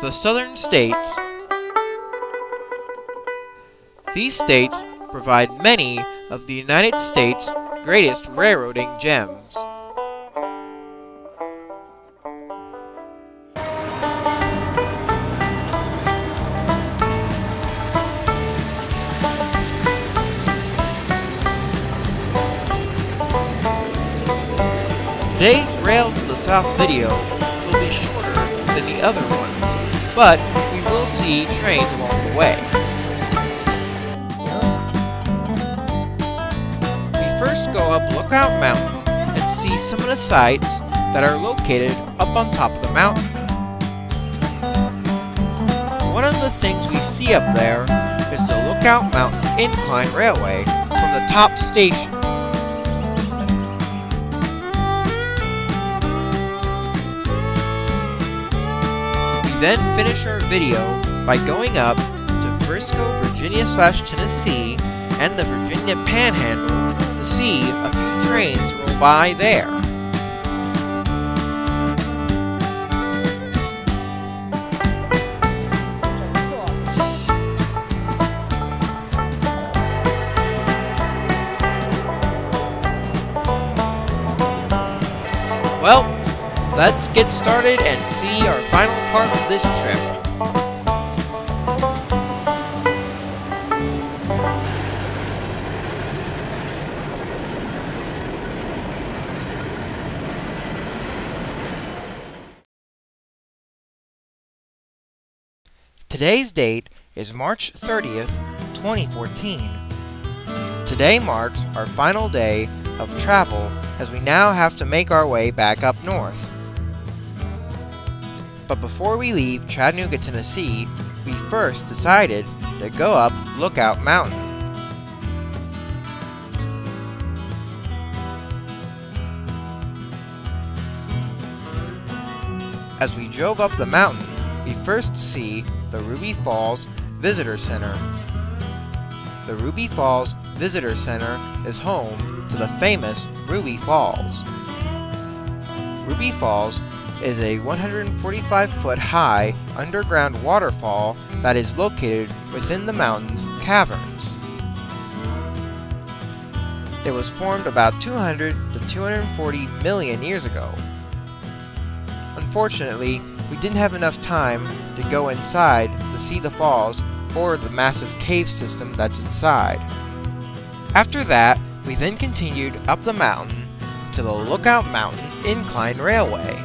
the southern states. These states provide many of the United States' greatest railroading gems. Today's Rails to the South video will be shorter than the other ones, but we will see trains along the way. We first go up Lookout Mountain and see some of the sites that are located up on top of the mountain. One of the things we see up there is the Lookout Mountain Incline Railway from the top station. We then finish our video by going up to Frisco, Virginia/Tennessee and the Virginia Panhandle to see a few trains roll by there. Well, let's get started and see our final part of this trip. Today's date is March 30th, 2014. Today marks our final day of travel as we now have to make our way back up north. But before we leave Chattanooga, Tennessee, we first decided to go up Lookout Mountain. As we drove up the mountain, we first see the Ruby Falls Visitor Center. The Ruby Falls Visitor Center is home to the famous Ruby Falls. Ruby Falls is a 145-foot high underground waterfall that is located within the mountain's caverns. It was formed about 200 to 240 million years ago. Unfortunately, we didn't have enough time to go inside to see the falls or the massive cave system that's inside. After that, we then continued up the mountain to the Lookout Mountain Incline Railway.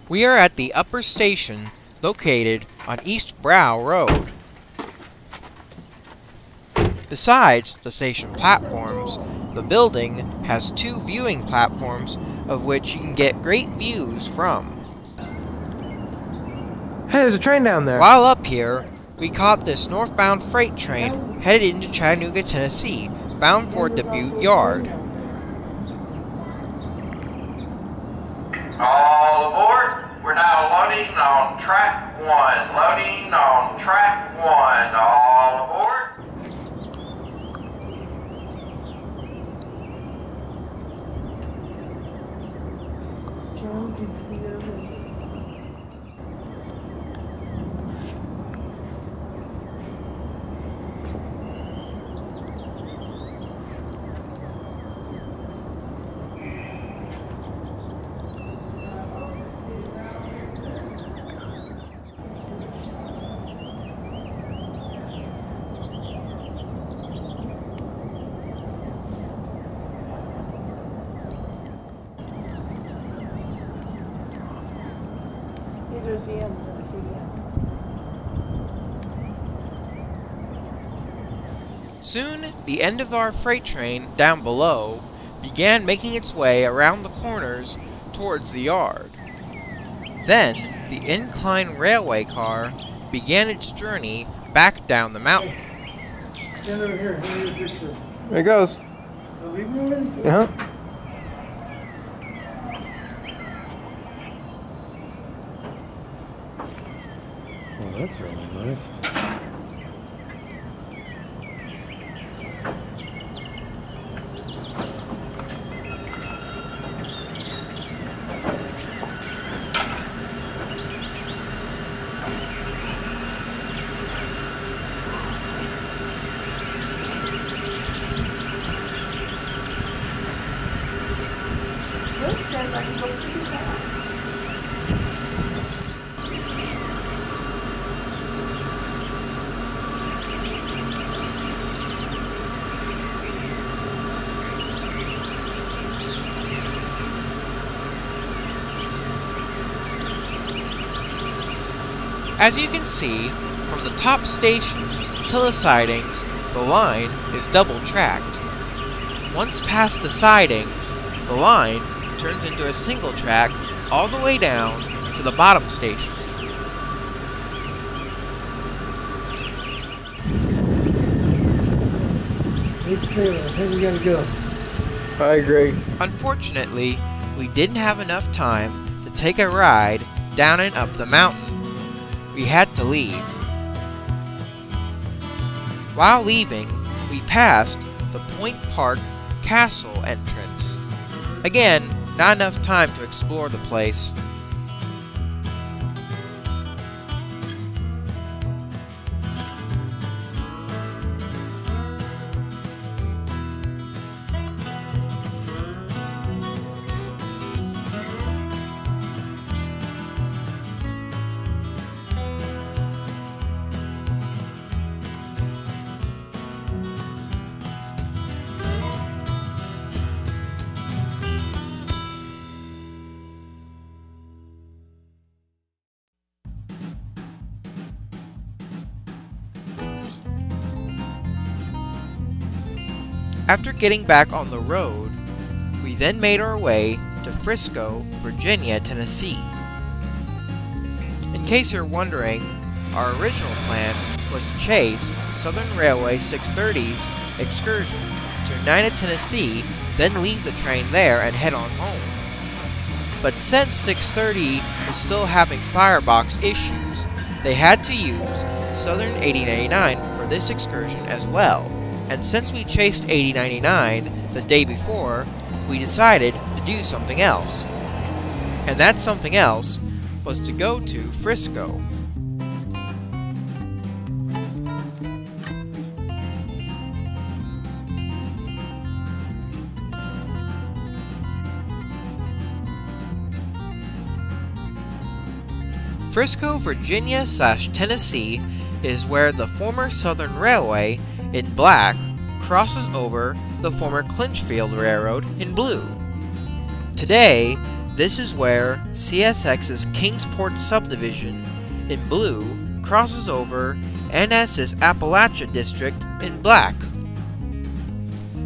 We are at the upper station located on East Brow Road. Besides the station platforms, the building has two viewing platforms of which you can get great views from. Hey, there's a train down there. While up here, we caught this northbound freight train headed into Chattanooga, Tennessee, bound for Dubuque Yard. All aboard. We're now loading on track 1. Loading on track 1. All aboard. Soon, the end of our freight train down below began making its way around the corners towards the yard. Then, the incline railway car began its journey back down the mountain. Stand over here. Let me get a picture. There it goes. Is it leaving already? Uh-huh. Oh, that's really nice. As you can see, from the top station to the sidings, the line is double-tracked. Once past the sidings, the line turns into a single track all the way down to the bottom station. I think we gotta go. I agree. Unfortunately, we didn't have enough time to take a ride down and up the mountain. We had to leave. While leaving, we passed the Point Park Castle entrance. Again, not enough time to explore the place. After getting back on the road, we then made our way to Frisco, Virginia, Tennessee. In case you're wondering, our original plan was to chase Southern Railway 630's excursion to United, Tennessee, then leave the train there and head on home. But since 630 was still having firebox issues, they had to use Southern 8099 for this excursion as well. And since we chased 8099 the day before, we decided to do something else. And that something else was to go to Frisco. Frisco, Virginia/Tennessee is where the former Southern Railway in black crosses over the former Clinchfield Railroad in blue. Today, this is where CSX's Kingsport subdivision in blue crosses over NS's Appalachia District in black.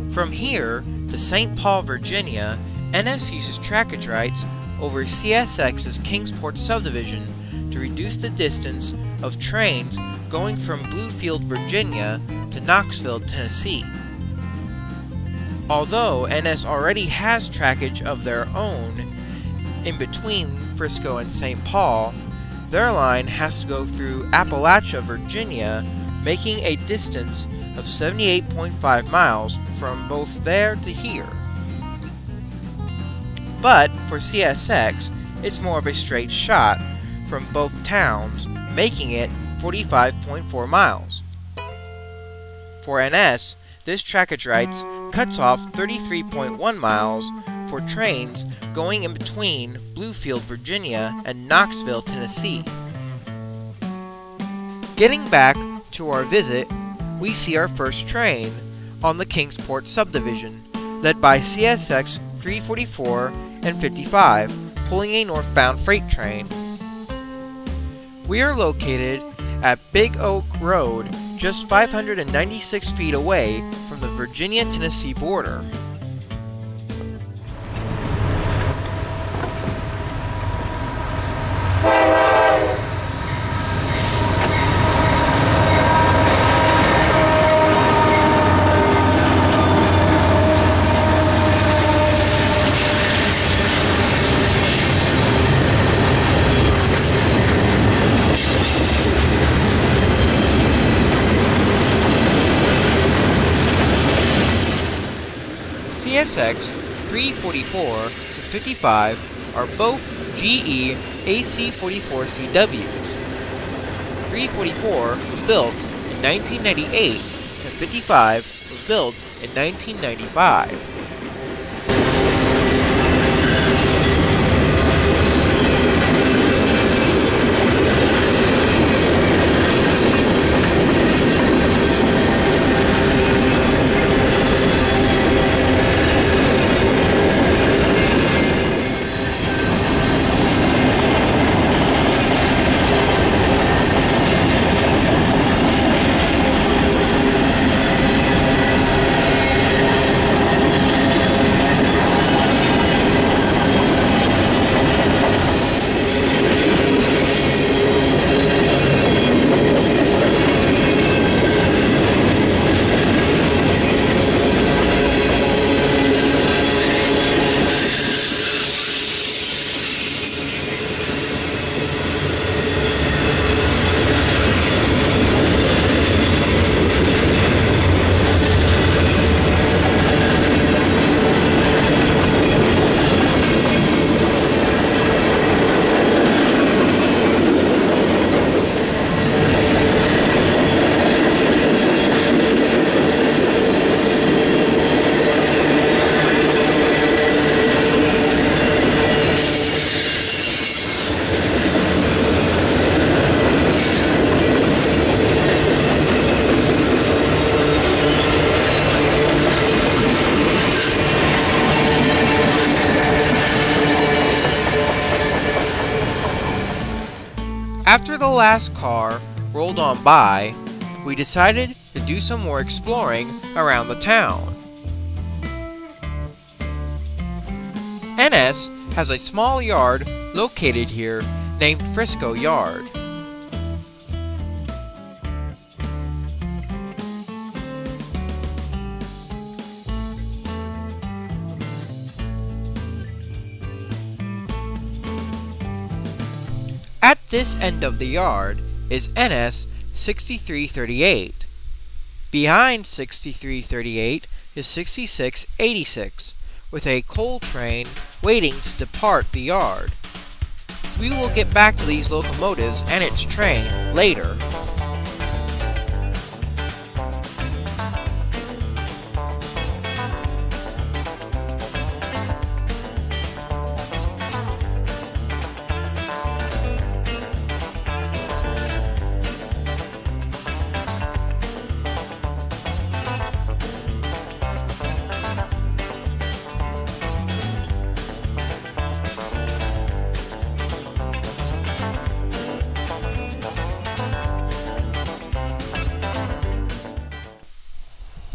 From here to St. Paul, Virginia, NS uses trackage rights over CSX's Kingsport subdivision to reduce the distance of trains going from Bluefield, Virginia to Knoxville, Tennessee. Although NS already has trackage of their own in between Frisco and St. Paul, their line has to go through Appalachia, Virginia, making a distance of 78.5 miles from both there to here. But for CSX, it's more of a straight shot from both towns, making it 45.4 miles. For NS, this trackage rights cuts off 33.1 miles for trains going in between Bluefield, Virginia and Knoxville, Tennessee. Getting back to our visit, we see our first train on the Kingsport subdivision, led by CSX 344 and 55, pulling a northbound freight train. We are located at Big Oak Road, just 596 feet away from the Virginia-Tennessee border. CSX 344 to 55 are both GE AC-44CWs. 344 was built in 1998 and 55 was built in 1995. last car rolled on by, we decided to do some more exploring around the town. NS has a small yard located here named Frisco Yard. At this end of the yard is NS 6338. Behind 6338 is 6686, with a coal train waiting to depart the yard. We will get back to these locomotives and its train later.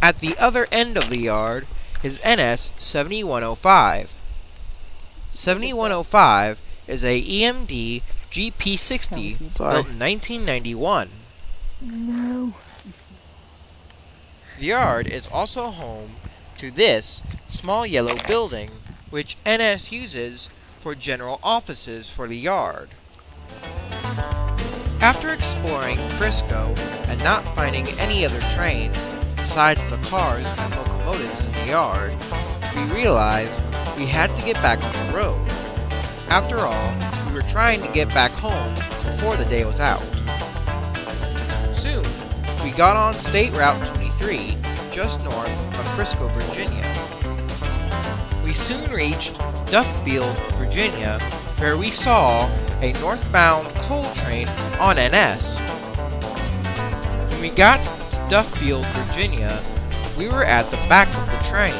At the other end of the yard is NS 7105. 7105 is a EMD GP60 built in 1991. The yard is also home to this small yellow building, which NS uses for general offices for the yard. After exploring Frisco and not finding any other trains besides the cars and locomotives in the yard, we realized we had to get back on the road. After all, we were trying to get back home before the day was out. Soon, we got on State Route 23, just north of Frisco, Virginia. We soon reached Duffield, Virginia, where we saw a northbound coal train on NS. When we got Duffield, Virginia, we were at the back of the train,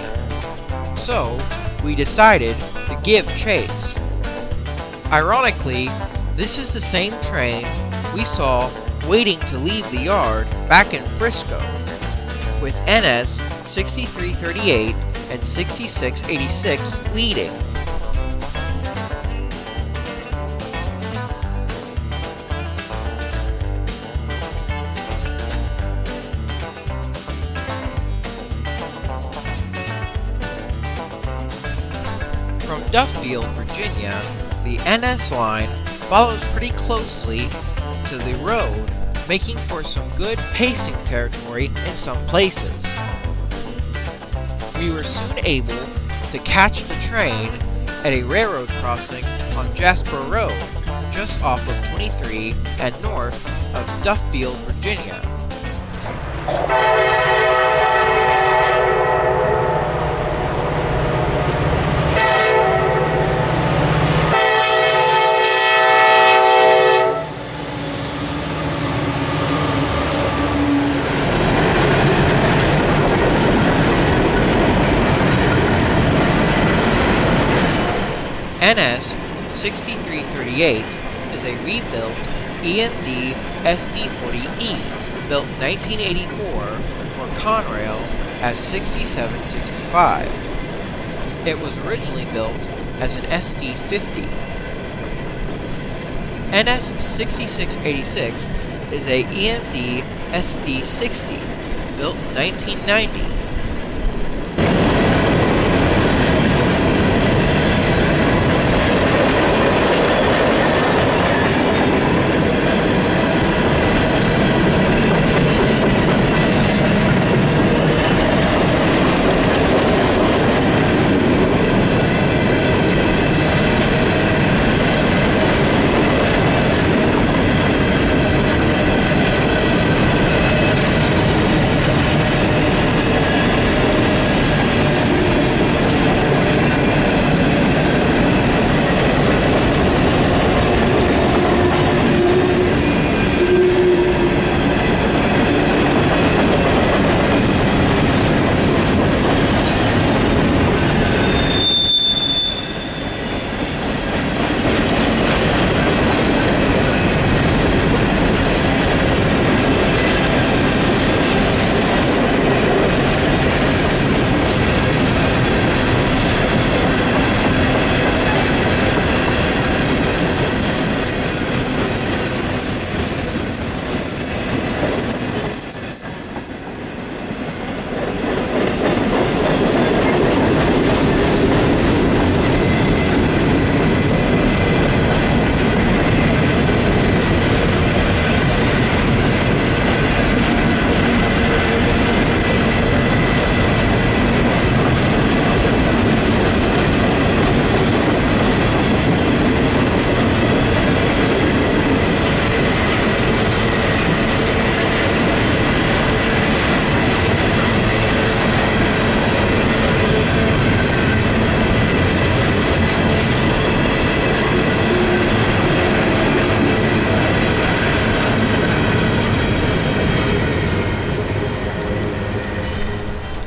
so we decided to give chase. Ironically, this is the same train we saw waiting to leave the yard back in Frisco, with NS 6338 and 6686 leading. From Duffield, Virginia, the NS line follows pretty closely to the road, making for some good pacing territory in some places. We were soon able to catch the train at a railroad crossing on Jasper Road, just off of 23 and north of Duffield, Virginia. NS 6338 is a rebuilt EMD SD40E built in 1984 for Conrail as 6765. It was originally built as an SD50. NS 6686 is a EMD SD60 built in 1990.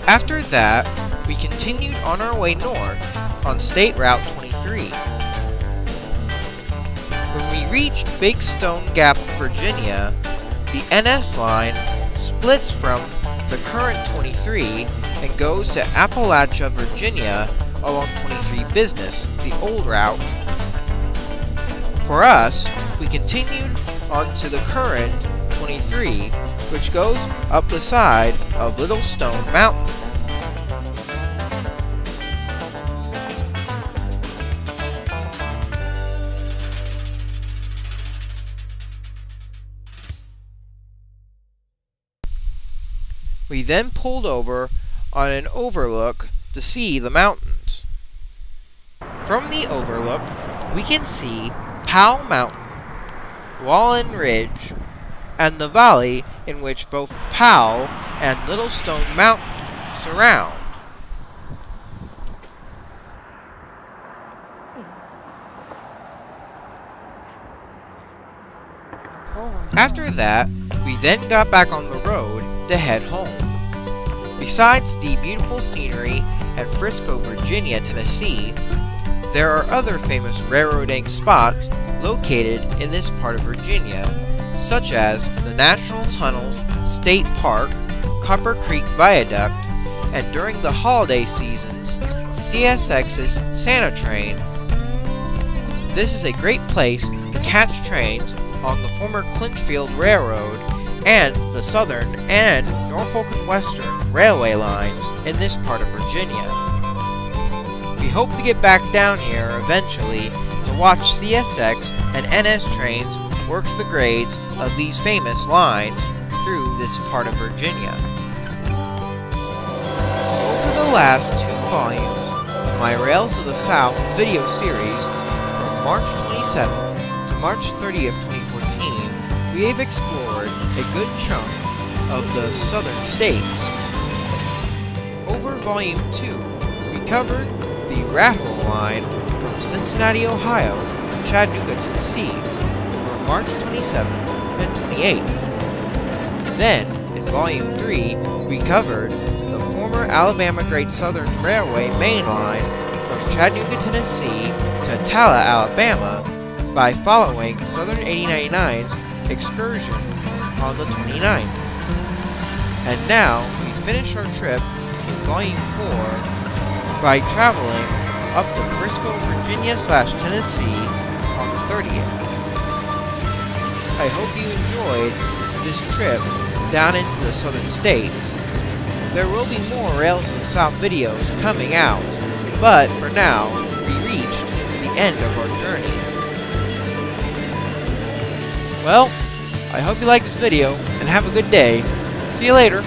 After that, we continued on our way north on State Route 23. When we reached Big Stone Gap, Virginia, the NS line splits from the current 23 and goes to Appalachia, Virginia along 23 Business, the old route. For us, we continued on to the current 23, which goes up the side of Little Stone Mountain. We then pulled over on an overlook to see the mountains. From the overlook, we can see Powell Mountain, Wallen Ridge, and the valley in which both Powell and Little Stone Mountain surround. After that, we then got back on the road to head home. Besides the beautiful scenery and Frisco, Virginia, Tennessee, there are other famous railroading spots located in this part of Virginia, such as the Natural Tunnels State Park, Copper Creek Viaduct, and during the holiday seasons, CSX's Santa Train. This is a great place to catch trains on the former Clinchfield Railroad and the Southern and Norfolk and Western railway lines in this part of Virginia. We hope to get back down here eventually to watch CSX and NS trains work the grades of these famous lines through this part of Virginia. Over the last 2 volumes of my Rails to the South video series from March 27th to March 30th, 2014, we have explored a good chunk of the southern states. Over Volume 2, we covered the Rat Hole line from Cincinnati, Ohio to Chattanooga, Tennessee over March 27th and 28th. Then, in Volume 3, we covered the former Alabama Great Southern Railway main line from Chattanooga, Tennessee to Talla, Alabama by following Southern 8099's excursion on the 29th. And now, we finish our trip in Volume 4 by traveling up to Frisco, Virginia/Tennessee on the 30th. I hope you enjoyed this trip down into the southern states. There will be more Rails to the South videos coming out, but for now, we reached the end of our journey. Well, I hope you liked this video, and have a good day. See you later.